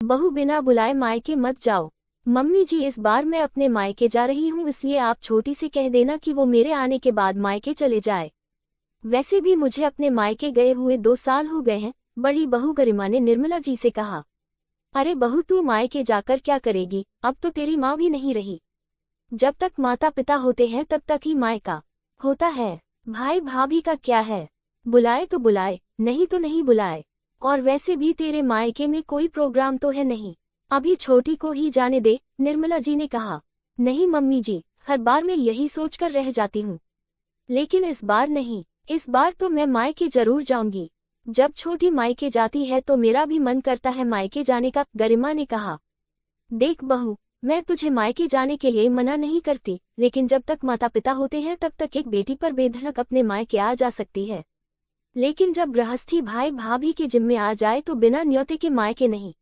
बहू बिना बुलाए मायके मत जाओ। मम्मी जी इस बार मैं अपने मायके जा रही हूँ, इसलिए आप छोटी से कह देना कि वो मेरे आने के बाद मायके चले जाए। वैसे भी मुझे अपने मायके गए हुए 2 साल हो गए हैं, बड़ी बहू गरिमा ने निर्मला जी से कहा। अरे बहू तू मायके जाकर क्या करेगी, अब तो तेरी माँ भी नहीं रही। जब तक माता पिता होते हैं तब तक ही मायका होता है। भाई भाभी का क्या है, बुलाए तो बुलाए, नहीं तो नहीं बुलाए। और वैसे भी तेरे मायके में कोई प्रोग्राम तो है नहीं, अभी छोटी को ही जाने दे, निर्मला जी ने कहा। नहीं मम्मी जी, हर बार मैं यही सोचकर रह जाती हूँ, लेकिन इस बार नहीं, इस बार तो मैं मायके जरूर जाऊंगी। जब छोटी मायके जाती है तो मेरा भी मन करता है मायके जाने का, गरिमा ने कहा। देख बहू, मैं तुझे मायके जाने के लिए मना नहीं करती, लेकिन जब तक माता पिता होते हैं तब तक एक बेटी पर बेधड़क अपने मायके आ जा सकती है, लेकिन जब गृहस्थी भाई भाभी के जिम्मे आ जाए तो बिना न्योते के मायके नहीं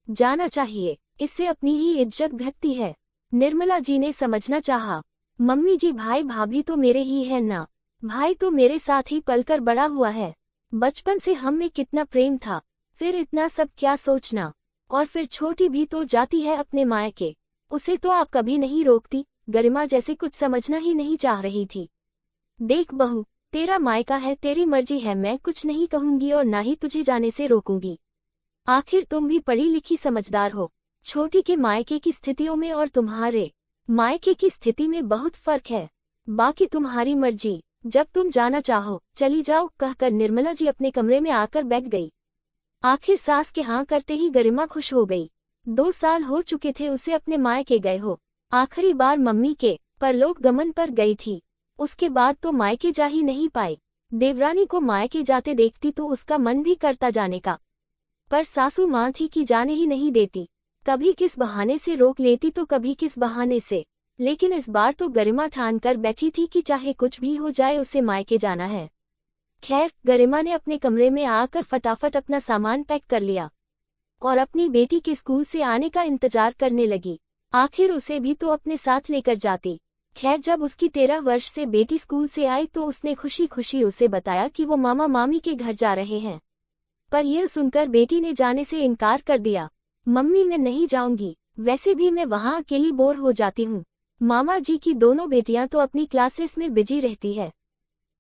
जाना चाहिए, इससे अपनी ही इज्जत घटती है। निर्मला जी ने समझना चाहा। मम्मी जी भाई भाभी तो मेरे ही है ना, भाई तो मेरे साथ ही पलकर बड़ा हुआ है, बचपन से हम में कितना प्रेम था, फिर इतना सब क्या सोचना। और फिर छोटी भी तो जाती है अपने मायके, उसे तो आप कभी नहीं रोकती। गरिमा जैसे कुछ समझना ही नहीं चाह रही थी। देख बहू, तेरा मायका है, तेरी मर्जी है, मैं कुछ नहीं कहूंगी और ना ही तुझे जाने से रोकूंगी। आखिर तुम भी पढ़ी लिखी समझदार हो। छोटी के मायके की स्थितियों में और तुम्हारे मायके की स्थिति में बहुत फर्क है। बाकी तुम्हारी मर्जी, जब तुम जाना चाहो चली जाओ, कहकर निर्मला जी अपने कमरे में आकर बैठ गई। आखिर सास के हाँ करते ही गरिमा खुश हो गई। 2 साल हो चुके थे उसे अपने मायके गए हो। आखिरी बार मम्मी के परलोक गमन पर गई थी, उसके बाद तो मायके जा ही नहीं पाई। देवरानी को मायके जाते देखती तो उसका मन भी करता जाने का, पर सासू माँ थी कि जाने ही नहीं देती। कभी किस बहाने से रोक लेती तो कभी किस बहाने से, लेकिन इस बार तो गरिमा ठान कर बैठी थी कि चाहे कुछ भी हो जाए उसे मायके जाना है। खैर, गरिमा ने अपने कमरे में आकर फटाफट अपना सामान पैक कर लिया और अपनी बेटी के स्कूल से आने का इंतजार करने लगी। आखिर उसे भी तो अपने साथ लेकर जाती। खैर, जब उसकी 13 वर्ष से बेटी स्कूल से आई तो उसने खुशी खुशी उसे बताया कि वो मामा मामी के घर जा रहे हैं, पर यह सुनकर बेटी ने जाने से इनकार कर दिया। मम्मी मैं नहीं जाऊंगी, वैसे भी मैं वहाँ अकेली बोर हो जाती हूँ। मामा जी की दोनों बेटियां तो अपनी क्लासेस में बिजी रहती है,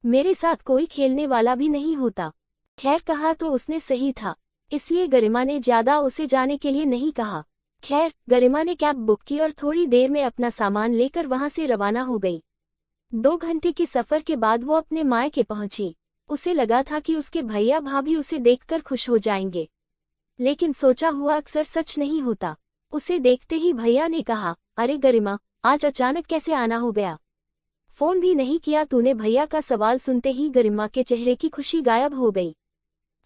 मेरे साथ कोई खेलने वाला भी नहीं होता। खैर, कहा तो उसने सही था, इसलिए गरिमा ने ज्यादा उसे जाने के लिए नहीं कहा। खैर, गरिमा ने कैब बुक की और थोड़ी देर में अपना सामान लेकर वहां से रवाना हो गई। 2 घंटे के सफर के बाद वो अपने मायके पहुंची। उसे लगा था कि उसके भैया भाभी उसे देखकर खुश हो जाएंगे, लेकिन सोचा हुआ अक्सर सच नहीं होता। उसे देखते ही भैया ने कहा, अरे गरिमा, आज अचानक कैसे आना हो गया, फोन भी नहीं किया तूने। भैया का सवाल सुनते ही गरिमा के चेहरे की खुशी गायब हो गई।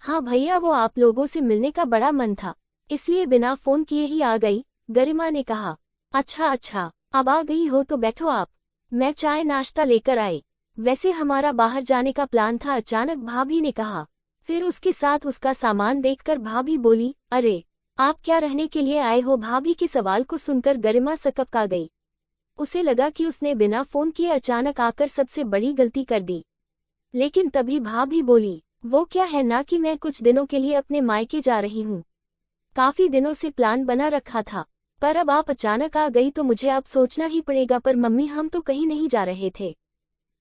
हाँ भैया, वो आप लोगों से मिलने का बड़ा मन था, इसलिए बिना फोन किए ही आ गई, गरिमा ने कहा। अच्छा अच्छा, अब आ गई हो तो बैठो आप, मैं चाय नाश्ता लेकर आई। वैसे हमारा बाहर जाने का प्लान था, अचानक भाभी ने कहा। फिर उसके साथ उसका सामान देखकर भाभी बोली, अरे आप क्या रहने के लिए आए हो। भाभी के सवाल को सुनकर गरिमा सकपका गई। उसे लगा कि उसने बिना फोन किए अचानक आकर सबसे बड़ी गलती कर दी। लेकिन तभी भाभी बोली, वो क्या है ना कि मैं कुछ दिनों के लिए अपने मायके जा रही हूँ, काफी दिनों से प्लान बना रखा था, पर अब आप अचानक आ गई तो मुझे अब सोचना ही पड़ेगा। पर मम्मी, हम तो कहीं नहीं जा रहे थे,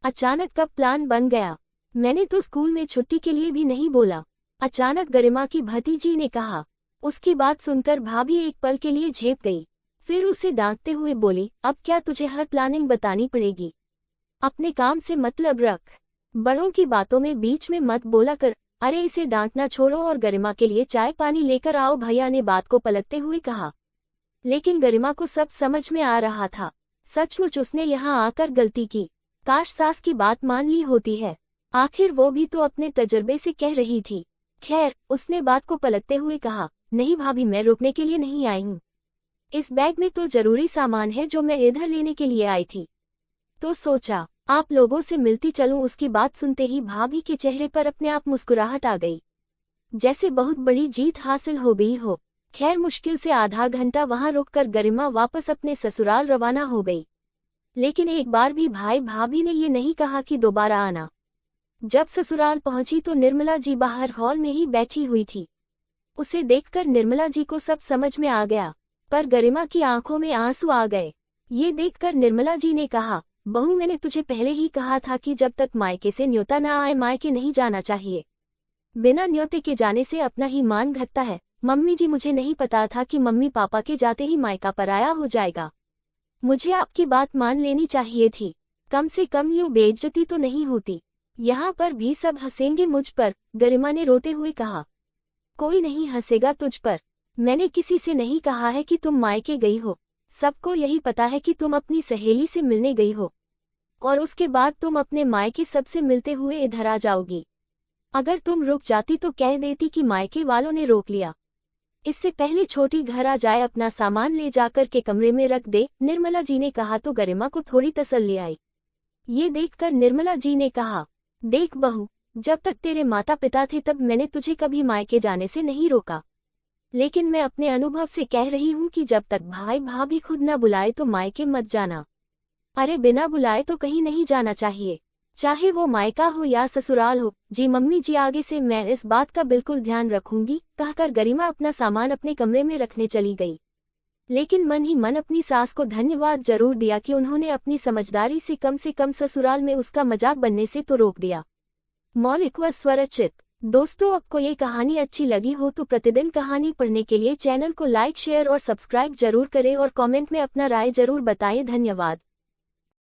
अचानक कब प्लान बन गया, मैंने तो स्कूल में छुट्टी के लिए भी नहीं बोला, अचानक गरिमा की भतीजी ने कहा। उसकी बात सुनकर भाभी एक पल के लिए झेप गई, फिर उसे डांटते हुए बोली, अब क्या तुझे हर प्लानिंग बतानी पड़ेगी, अपने काम से मतलब रख, बड़ों की बातों में बीच में मत बोला कर। अरे इसे डांटना छोड़ो और गरिमा के लिए चाय पानी लेकर आओ, भैया ने बात को पलटते हुए कहा। लेकिन गरिमा को सब समझ में आ रहा था, सचमुच उसने यहाँ आकर गलती की, काश सास की बात मान ली होती है, आखिर वो भी तो अपने तजर्बे से कह रही थी। खैर, उसने बात को पलटते हुए कहा, नहीं भाभी, मैं रुकने के लिए नहीं आई हूँ, इस बैग में तो जरूरी सामान है जो मैं इधर लेने के लिए आई थी, तो सोचा आप लोगों से मिलती चलूं। उसकी बात सुनते ही भाभी के चेहरे पर अपने आप मुस्कुराहट आ गई, जैसे बहुत बड़ी जीत हासिल हो गई हो। खैर, मुश्किल से आधा घंटा वहां रुककर गरिमा वापस अपने ससुराल रवाना हो गई, लेकिन एक बार भी भाई भाभी ने ये नहीं कहा कि दोबारा आना। जब ससुराल पहुंची तो निर्मला जी बाहर हॉल में ही बैठी हुई थी। उसे देखकर निर्मला जी को सब समझ में आ गया, पर गरिमा की आंखों में आंसू आ गए। ये देखकर निर्मला जी ने कहा, बहू मैंने तुझे पहले ही कहा था कि जब तक मायके से न्योता ना आए मायके नहीं जाना चाहिए। बिना न्योते के जाने से अपना ही मान घटता है। मम्मी जी मुझे नहीं पता था कि मम्मी पापा के जाते ही मायका पराया हो जाएगा। मुझे आपकी बात मान लेनी चाहिए थी, कम से कम यूं बेइज्जती तो नहीं होती। यहाँ पर भी सब हंसेंगे मुझ पर, गरिमा ने रोते हुए कहा। कोई नहीं हंसेगा तुझ पर, मैंने किसी से नहीं कहा है कि तुम मायके गई हो। सबको यही पता है कि तुम अपनी सहेली से मिलने गई हो और उसके बाद तुम अपने मायके सबसे मिलते हुए इधर आ जाओगी। अगर तुम रुक जाती तो कह देती कि मायके वालों ने रोक लिया। इससे पहले छोटी घर आ जाए अपना सामान ले जाकर के कमरे में रख दे, निर्मला जी ने कहा तो गरिमा को थोड़ी तसल्ली आई। ये देखकर निर्मला जी ने कहा, देख बहू, जब तक तेरे माता पिता थे तब मैंने तुझे कभी मायके जाने से नहीं रोका, लेकिन मैं अपने अनुभव से कह रही हूँ कि जब तक भाई भाभी खुद न बुलाए तो मायके मत जाना। अरे बिना बुलाए तो कहीं नहीं जाना चाहिए, चाहे वो मायका हो या ससुराल हो। जी मम्मी जी, आगे से मैं इस बात का बिल्कुल ध्यान रखूंगी, कहकर गरिमा अपना सामान अपने कमरे में रखने चली गई। लेकिन मन ही मन अपनी सास को धन्यवाद जरूर दिया कि उन्होंने अपनी समझदारी से कम ससुराल में उसका मजाक बनने से तो रोक दिया। मौलिक व स्वरचित। दोस्तों, आपको ये कहानी अच्छी लगी हो तो प्रतिदिन कहानी पढ़ने के लिए चैनल को लाइक शेयर और सब्सक्राइब जरूर करें और कमेंट में अपना राय जरूर बताएं। धन्यवाद।